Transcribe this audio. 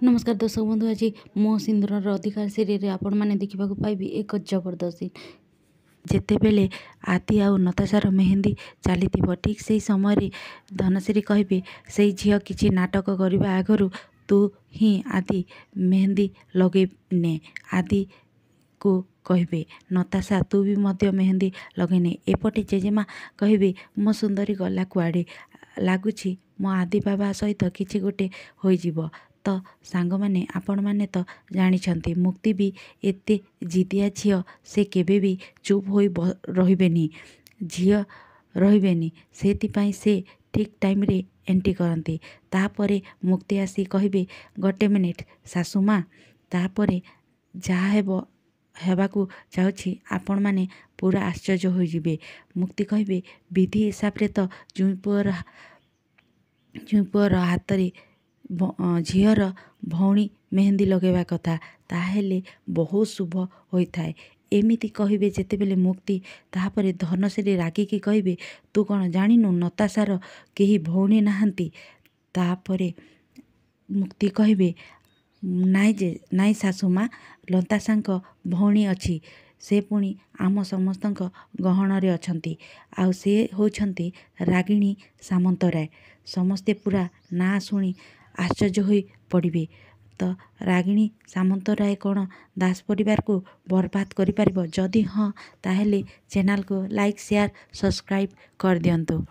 नमस्कार दर्शक बंधु। आज मो सिंदूर अधिकार सीरियल आपण मैंने देखा पाइबे एक जबरदस्त सीन जेतेबेले आदि आउ नताशार मेहंदी चली ठीक से समय धनश्री कहे से झील किसी नाटक करने आगु तू ही आदि मेहंदी लगे ने आदि को कहे नताशा तू भी मध्य मेहंदी लगेने एपटे जेजेमा कहे मो सुंदरी गला कुआड़े लगुच मो आदि बाबा सहित किसी गोटे हो तो सांग माने आपण माने तो जानी मुक्ति भी एते जिदिया झील से केबे भी चुप हो रही झील रही से ठीक टाइम रे एंट्री करती तापरे मुक्ति आसी कहे गोटे मिनिट सासुमा तापरे जहाँ हेबाकू जाऊँगी आपण माने पूरा आश्चर्य हो जिबे। मुक्ति कहे विधि हिसाब रे तो जुईपुअर हाथ रे झीर भौणी मेहंदी लगेवा कथा ताहेले बहुत शुभ होता है एमिति कहे जेतेबेले मुक्ति ताहापरे धनश्री रागिकी कहे तू कौन जानिनु नताशार केही भौणी नाहंती। तापरे मुक्ति कहे नाई सासुमा लताशांक भौणी अच्छी से पुणी आम समस्तक गहन रे अछंती आउ से होछंती रागिणी सामंतराय। समस्ते पूरा ना शुणी आश्चर्य हो पड़े तो रागिणी सामंतराय कौन दास परिवार को बर्बाद कर पारिबो? जदि हाँ ताहेले चैनल को लाइक शेयर सब्सक्राइब कर दियंतु।